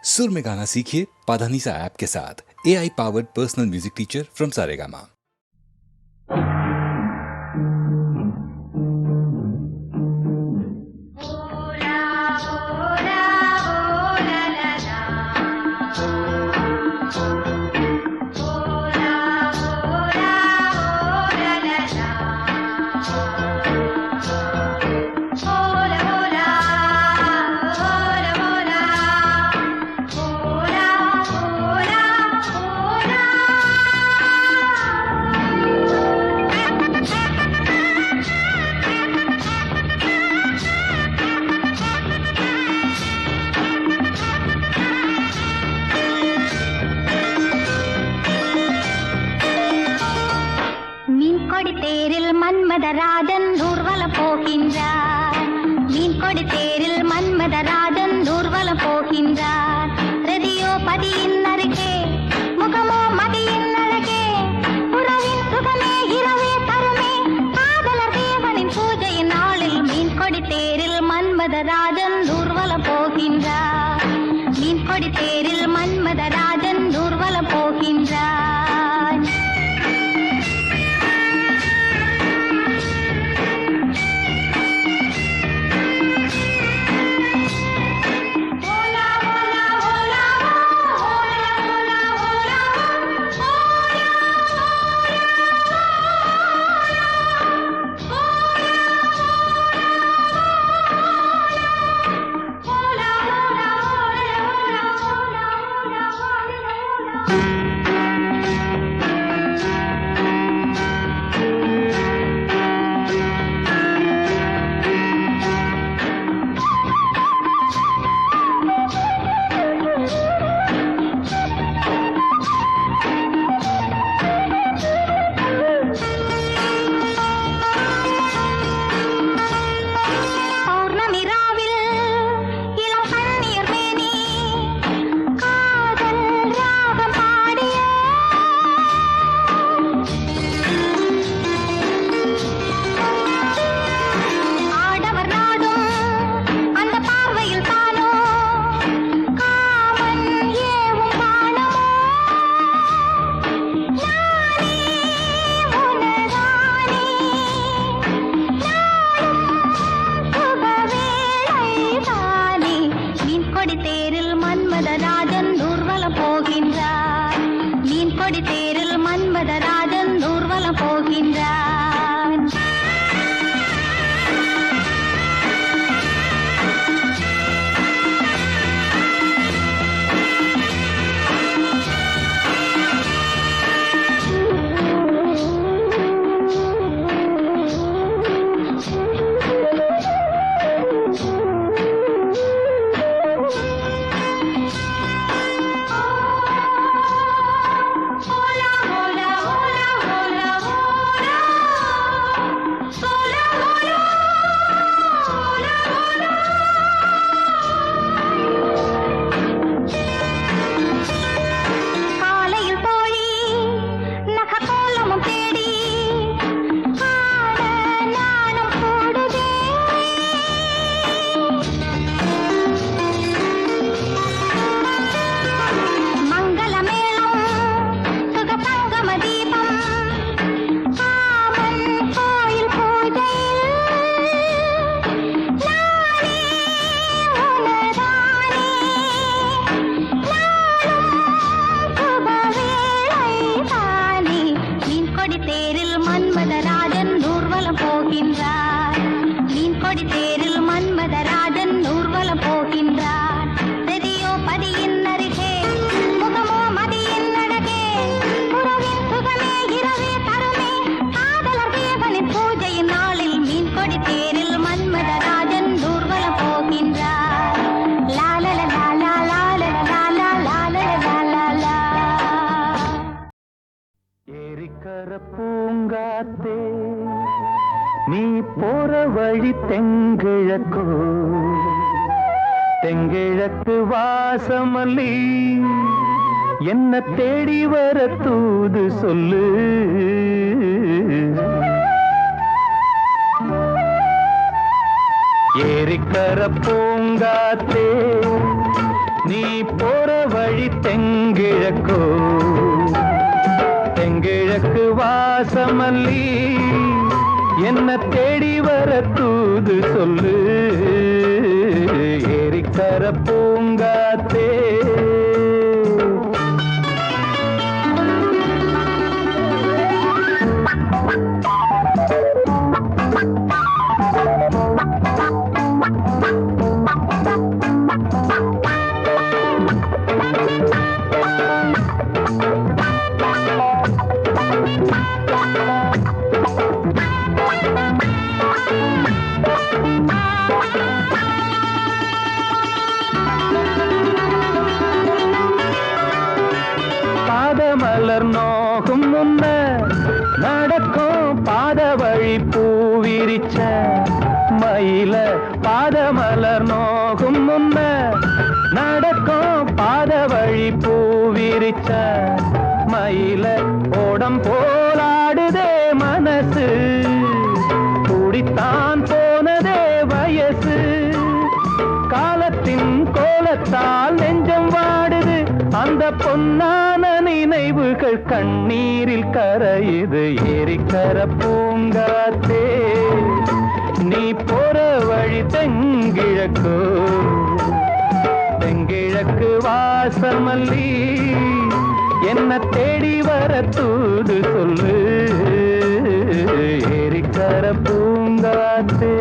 सुर में गाना सीखिए पाधानीसा ऐप के साथ। AI powered personal music teacher from Saregama. Manmatharajan ஊர்வலம் போகின்றார். மீன் கொடி தேரில் மன்மதராஜன் ஊர்வலம் போகின்றார். ரதியோ பதியின் அருகே, முகமோ மதியின் அழகே, உறவின் சுகமே இரவே தருமே, காதலர் தேவனின் பூஜையின் நாளில் மீன் கொடி தேரில் மன்மதராஜன் ஊர்வலம் போகின்றார். மீன் கொடி தேரில் மன்மதராஜன் ஊர்வலம் போகின்றார். பூங்காத்தே நீ போற வழி தெங்கிழக்கோ, தெங்கிழக்கு வாசமல்லி என்ன தேடி வர தூது சொல்லு. ஏரிக்கர பூங்காத்தே நீ போற வழி தெங்கிழக்கோ தெங்கிழக்கு வாசமல்லி என்ன தேடி வர தூது சொல்லு ஏரிக்கர பூங்காத்தே பாதமலர் நோகும் முன்ன நடக்கும் பாத வழி பூவிரிச்ச மயில பாதமலர் நோகும் முன்ன நடக்கும் பாத வழி பூவிரிச்ச மயில ஓடம் போலாடுதே மனசு குடித்தான் போனதே வயசு காலத்தின் கோலத்தால் நெஞ்சம் வாடுது அந்த பொன்னான நினைவுகள் கண்ணீரில் கரையுது ஏரிக்கர பூங்காத்தே நீ போற வழி தெங்கிழக்கு தெங்கிழக்கு வாசமல்லி என்ன தேடி வர தூது சொல்லு ஏரிக்கர பூங்காத்தே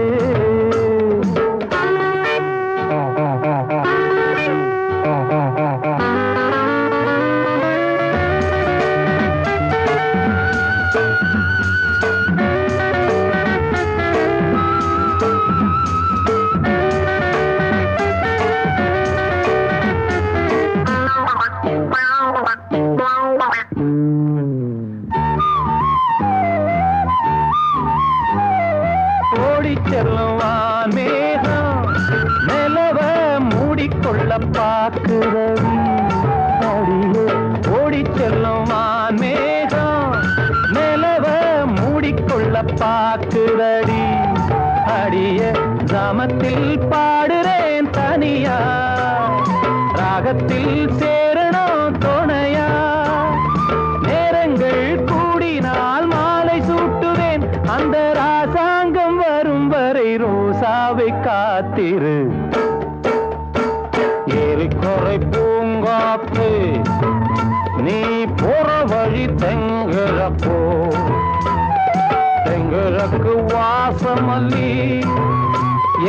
செல்லுவான் மேகம் நிலவ மூடிக்கொள்ள பார்க்கிறவி அடியே ஓடி செல்லுவான் மேகம் நிலவ மூடிக்கொள்ள பார்க்கிறடி அடிய கிராமத்தில் பாடுறேன் தனியா ராகத்தில் சேரணும் துணையா நேரங்கள் கூடினால் மாலை சூட்டுவேன் அந்த ராசாங்கம் வரும் வரை ரோசாவை காத்திரு ஏரிக்கரை பூங்காத்து நீ போற வழி தெங்கிழக்கோ தெங்கிழக்கு வாசமல்லி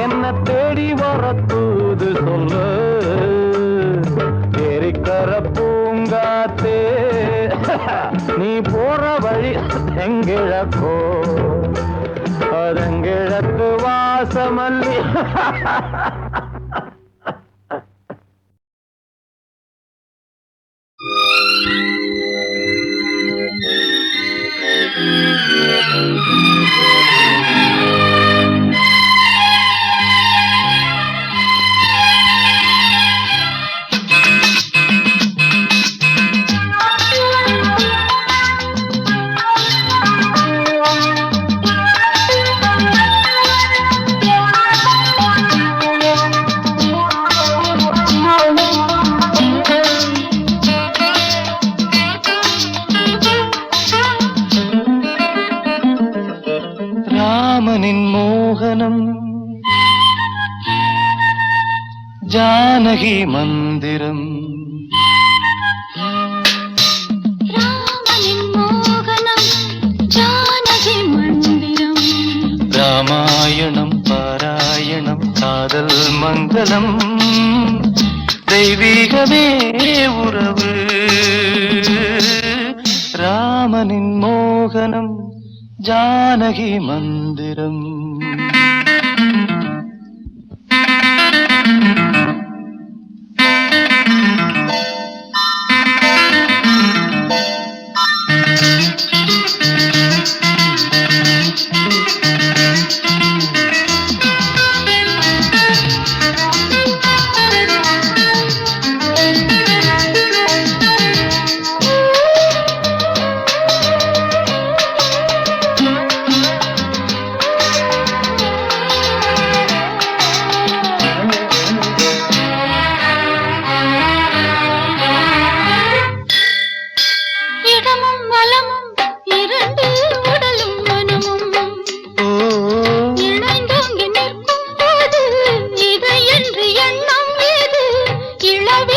என்ன தேடி வர தூது சொல்லு ஏரிக்கர பூங்காத்தே நீ போற வழி தெங்கிழக்கோ தெங்கிழக்கு வாசமல்லி ராமனின் மோகனம் ஜானகி மந்திரம் ராமனின் மோகனம் ஜானகி மந்திரம் ராமாயணம் பாராயணம் காதல் மங்களம் தெய்வீகமே உறவு ராமனின் மோகனம் ஜானகி மந்திரம்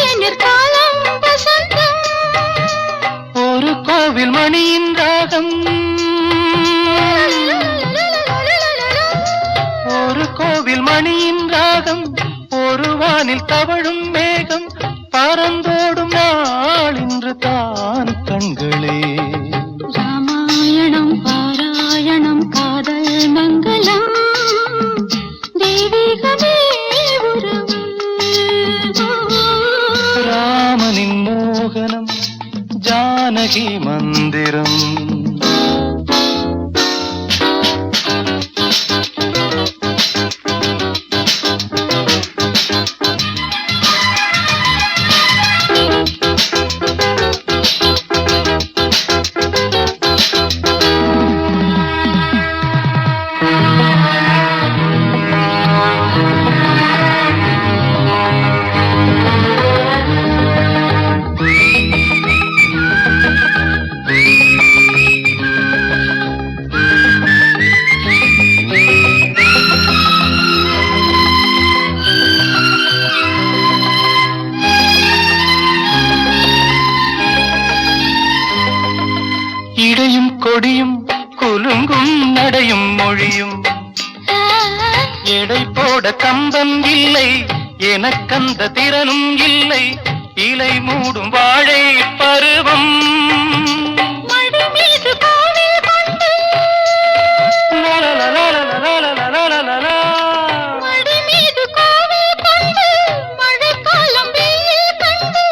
தேநீர் காலம் வசந்தம் ஒரு கோவில் மணியின் ராகம் ஒரு கோவில் மணியின் ராகம் ஒரு வானில் தவழும் மேகம் பறந்தோடும் நாள் இன்று தான் கண்களே ராமாயணம் பாராயணம் காதல் மங்களம் தெய்வீகமே உறவு ராமனின் மோகனம் ஜானகி மந்திரம் இடையும் கொடியும் குலுங்கும் நடையும் மொழியும் எடை போட கம்பம் இல்லை எனக்கந்த திறனும் இல்லை இலை மூடும் வாழை பருவம் மடி மீது கோவில் கொண்டு லலலலலலலலலலலலா. மடி மீது கோவில் கொண்டு மழைக்காலம் வெயில் கண்டு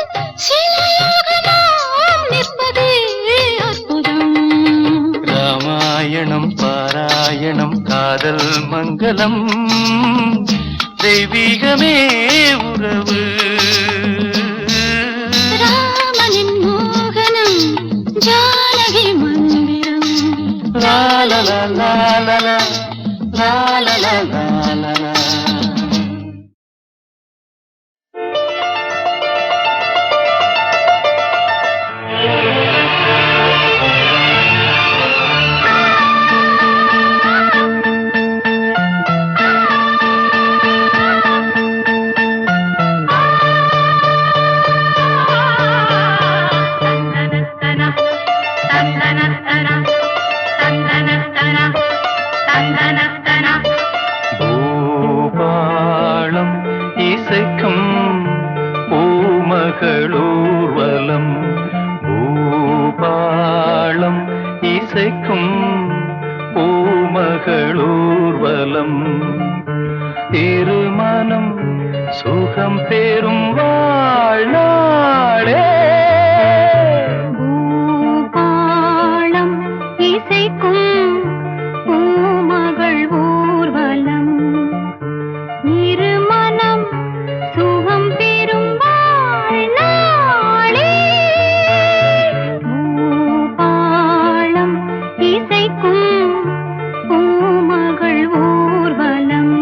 சிலையாக நாம் நிற்பதே அற்புதம் ராமாயணம் பாராயணம் காதல் மங்களம் தெய்வீகமே உறவு ராமனின் மோகனம் ஜானகி மந்திரம் லாலலலாலலா, லாலலலாலலா. பூபாளம் இசைக்கும் பூமகளூர்வலம் பூபாளம் இசைக்கும் பூமகளூர்வலம் திருமணம் சுகம் பெறும் வாழ்நாளே பூபாளம் இசைக்கும் பூமகள் ஊர்வலம் இருமனம் சுகம் பெறும் வாழ்நாளே பூபாளம் இசைக்கும் பூமகள் ஊர்வலம்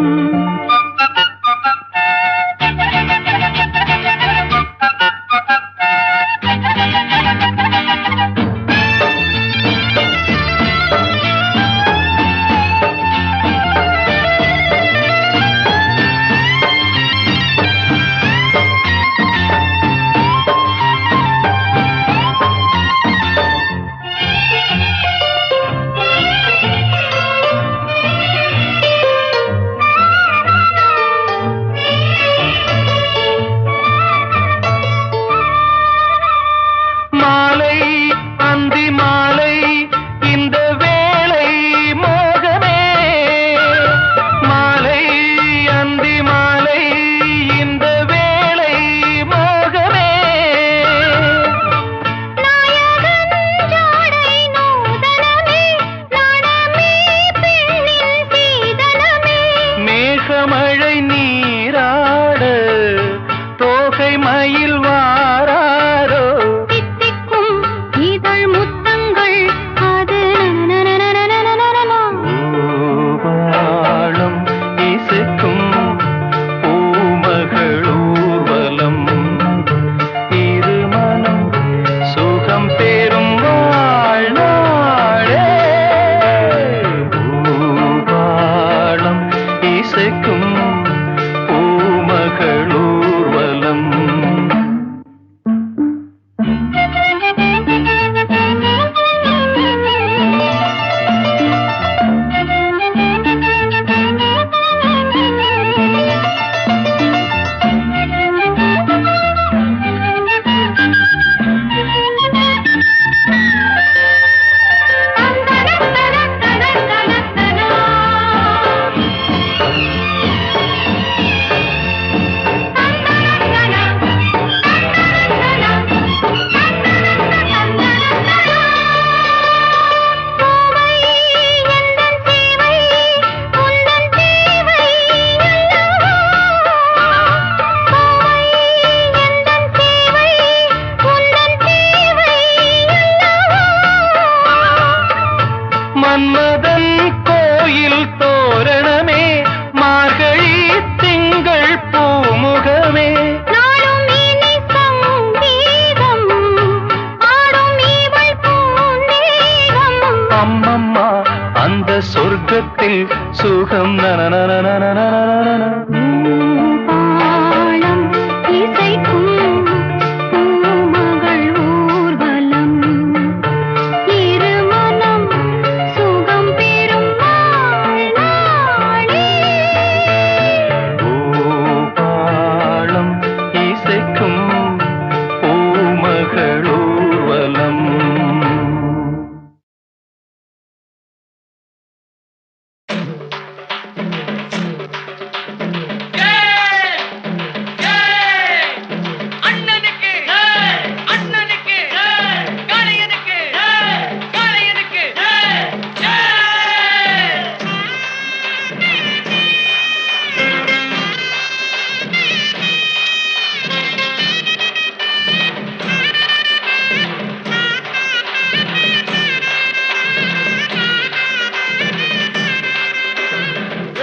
பூபாலம் நனநனநனநனநன. பூபாலம் இசைக்கும் பூமகள் ஊர்வலம் இருமனம் சுகம் பெறும் நாளே. பூபாலம் இசைக்கும் பூமகள் ஊர்வலம்.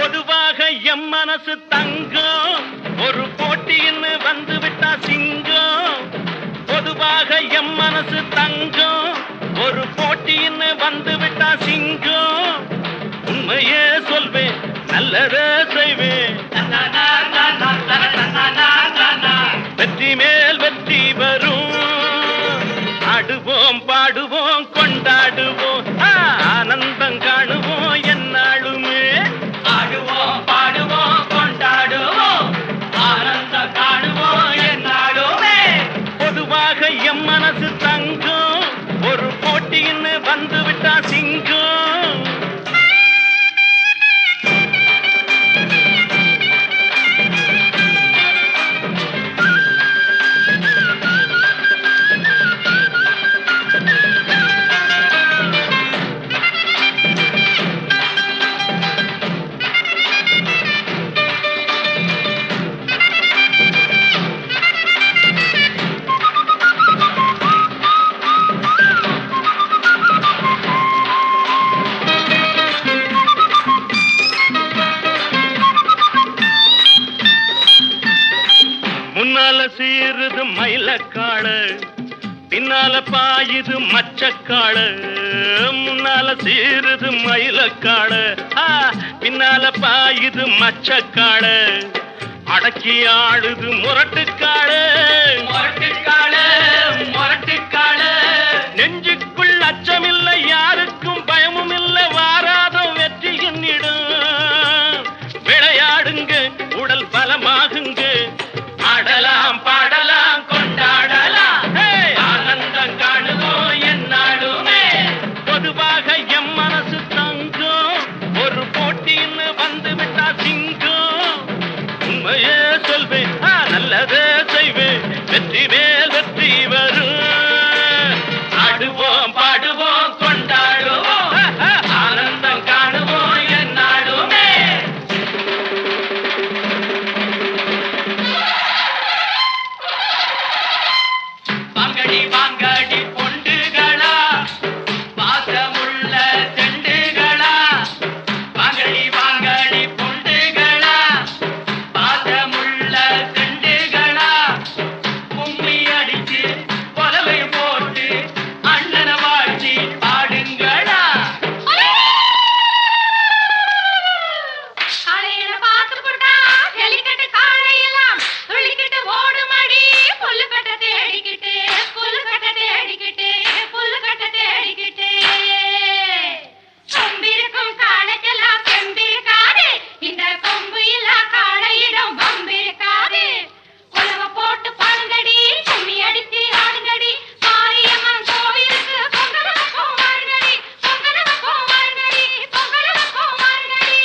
பொதுவாக எம் மனசு தங்கம் ஒரு போட்டின்னு வந்து விட்டா சிங்கம். பொதுவாக எம் மனசு தங்கம் ஒரு போட்டின்னு வந்து விட்டா சிங்கம். உண்மையே சொல்வேன் நல்லதே செய்வேன். வெற்றி மேல் வெற்றி வரும். ஆடுவோம் பாடுவோம் கொண்டாடுவோம் ஆனந்தம் காணுவோம் என்னாலுமே. ஆடுவோம் பாடுவோம் கொண்டாடுவோம் ஆனந்தம் காணுவோம் என்னாலுமே. பொதுவாக எம் மனசு தங்கம் ஒரு போட்டின்னு வந்து விட்டா சிங்கம். முன்னால சீருது மயிலக்காடு பின்னால பாயுது மச்சக்காடு. முன்னால சீருது மயிலக்காடு பின்னால பாயுது மச்சக்காடு. அடக்கி ஆடுது முரட்டுக்காடு முரட்டுக்காடு முரட்டுக்காடு. நெஞ்சுக்குள் அச்சமில்லை யாருக்கும் பயமும் இல்லை வாராதம் வெற்றி என்னிடும். விளையாடுங்க உடல் பலமாகுங்க ஆடலாம் பாடலாம் கொண்டாடலாம் ஆனந்தம் காணுவோம் என்னாலுமே. பொதுவாக எம் மனசு தங்கம் ஒரு போட்டின்னு வந்து விட்டா சிங்கம். உண்மையே சொல்வேன் நல்லதே செய்வேன் வெற்றி மேல் வெற்றி வரும். ஆடுவோம் பாடுவோம் கொண்டாடுவோம் ஆனந்தம் காணுவோம் என்னாலுமே. வாங்கடி வாங்கடி பொண்டுகளா பாசமுள்ள செண்டுகளா. வாங்கடி வாங்கடி பொண்டுகளா பாசமுள்ள செண்டுகளா. கும்மி அடிச்சு கொலவை போட்டு அண்ணன வாழ்த்தி பாடுங்களா. காளையில பாத்து போட்டா ஜல்லிக்கட்டு காளையெல்லாம் துள்ளிக்கிட்டு ஓடுமடி. புல்லுக்கட்டை தேடிக்கிட்டு புல்லுக்கட்டை தேடிக்கிட்டு புல்லுக்கட்டை தேடிக்கிட்டு. கொம்பிருக்கும் காளைக்கெல்லாம் செம்பிருக்காது இந்த கொம்பு இல்லா காளையிடம் வம்பிருக்காது. குலவ போட்டு பாடுங்கடி கும்மி அடிச்சு ஆடுங்கடி. மாரியம்மன் கோவிலுக்கு பொங்கல் வைப்போம் வாருங்கடி பொங்கல் வைப்போம் வாருங்கடி பொங்கல் வைப்போம் வாருங்கடி.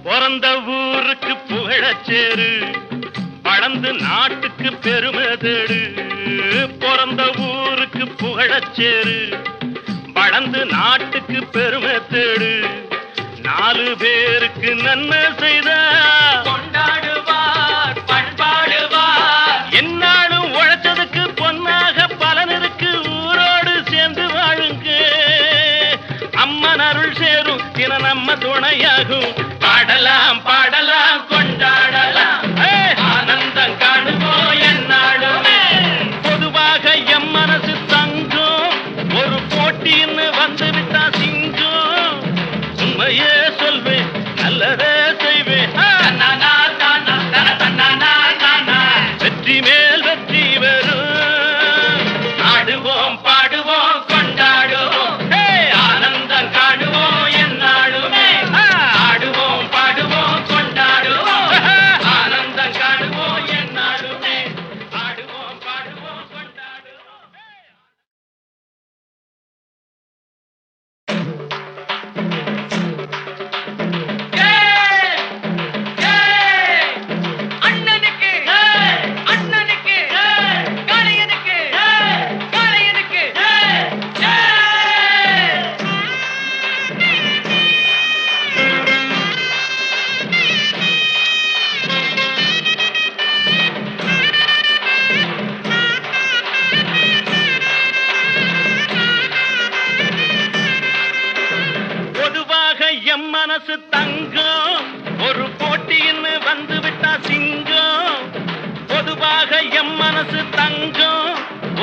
பிறந்த ஊருக்கு புகழச்சேரு வளர்ந்து நாட்டுக்கு பெருமை தேடு. பிறந்த ஊருக்கு புகழச்சேரு வளர்ந்து நாட்டுக்கு பெருமை தேடு. 4 பேருக்கு நன்மை செய்த கொண்டாடுவார் பண்பாடுவார். என்னாலும் உழைச்சதுக்கு பொன்னாக பலன் இருக்கு ஊரோடு சேர்ந்து வாழுங்க. அம்மன் அருள் சேரும் தின நம்ம துணையாகும். பாடலாம் பாடலாம் கொண்டாடலாம் ஆனந்தம் காணுவோம் என்னாடும். மனசு தங்கம் ஒரு போட்டின்னு வந்து விட்டா சிங்கம் பொதுவாக எம் மனசு தங்கம்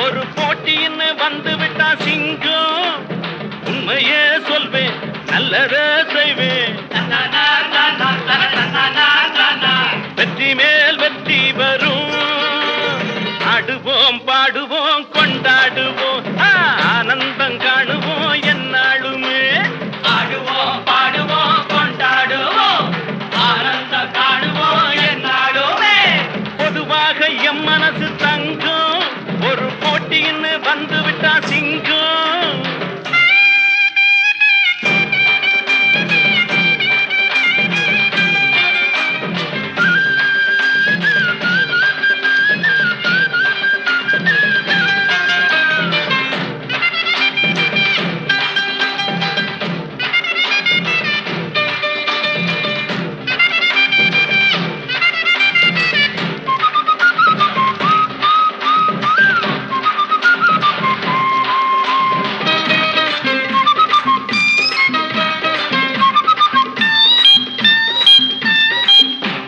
ஒரு போட்டின்னு வந்து விட்டா சிங்கம் உண்மையே சொல்வேன் நல்லதே செய்வேன் வெற்றி மேல் வெற்றி வரும் ஆடுவோம் பாடுவோம் கொண்டாடுவோம் ஆனந்தம் காணுவோம் என்னாலுமே ஆடுவோம் பாடுவோம் கொண்டாடுவோம் ஆனந்தம் காணுவோம் என்னாலுமே பொதுவாக எம் மனசு தங்கம் ஒரு போட்டின்னு வந்து விட்டா சிங்கம்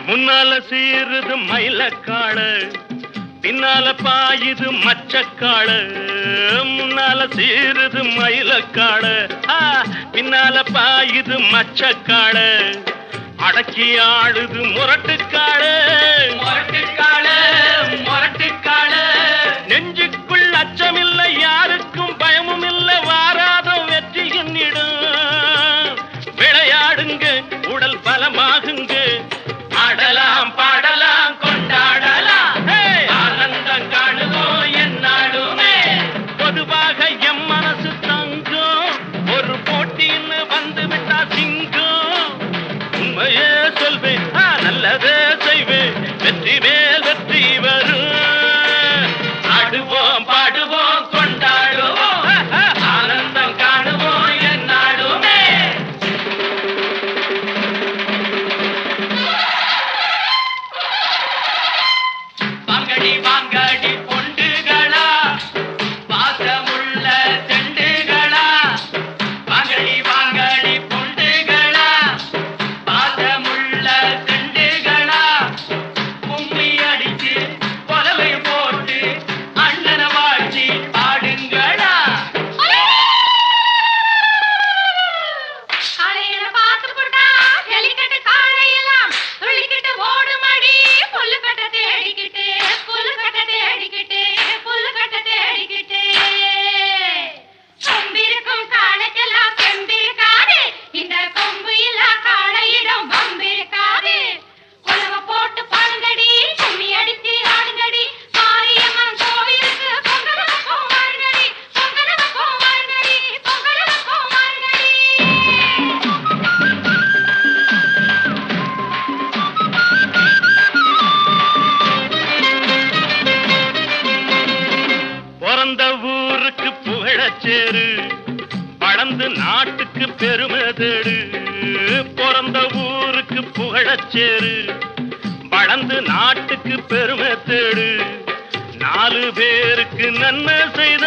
முன்னால சீருது மயிலக்காடு பின்னால பாயுது மச்சக்காடு முன்னால சீருது மயிலக்காடு பின்னால பாயுது மச்சக்காடு அடக்கி ஆடுது முரட்டுக்காடு முரட்டுக்காடு முரட்டுக்காடு நெஞ்சுக்குள் அச்சமில்லை யாருக்கும் பயமும் இல்லை வாராதம் வெற்றி என்னிடும் விளையாடுங்க உடல் பலமாகுங்க ஆடலாம் பாடலாம் கொண்டாடலாம் ஆனந்தம் காணுவோம் என்னாலுமே பொதுவாக எம் மனசு தங்கம் ஒரு போட்டின்னு வந்து விட்டா சிங்கம் உண்மையே சொல்வேன் நல்லதே செய்வேன் வெற்றி மேல் வெற்றி வரும் ஆடுவோம் பாடுவோம் கொண்டாடுவோம் ஆனந்தம் காணுவோம் என்னாலுமே வாங்கடி வாங்கடி பொண்டுகளா பாசமுள்ள செண்டுகளா வாங்கடி வாங்கடி பொண்டுகளா பாசமுள்ள செண்டுகளா கும்மி அடிச்சு கொலவை போட்டு அண்ணனை வாழ்ச்சி ஆடுங்களா காளையில பார்த்து போட்டா ஜல்லிக்கட்டு காளையெல்லாம் துள்ளிக்கிட்டு ஓடுமடி புல்லுக்கட்ட தேடிக்கிட்டு புல்லுக்கட்ட தேடிக்கிட்டு புல்லுக்கட்ட தேடிக்கிட்டு கொம்பிருக்கும் காளைக்கெல்லாம் செம்பிருக்காது இந்த கொம்பு இல்ல காளையிடம் வம்பிருக்காது உலவ போட்டு பாடுங்கடி கும்மி அடிச்சு ஆடுங்கடி மாரியம்மன் கோவிலுக்கு பொங்கல் வைப்போம் வாருங்கடி பொங்கல் வைப்போம் வாருங்கடி பொங்கல் வைப்போம் வாருங்கடி பிறந்த ஊருக்கு புகழச்சேரு வளர்ந்து நாட்டுக்கு பெருமை தேடு பிறந்த ஊருக்கு புகழச்சேரு வளர்ந்து நாட்டுக்கு பெருமை தேடு நாலு பேருக்கு நன்மை செய்த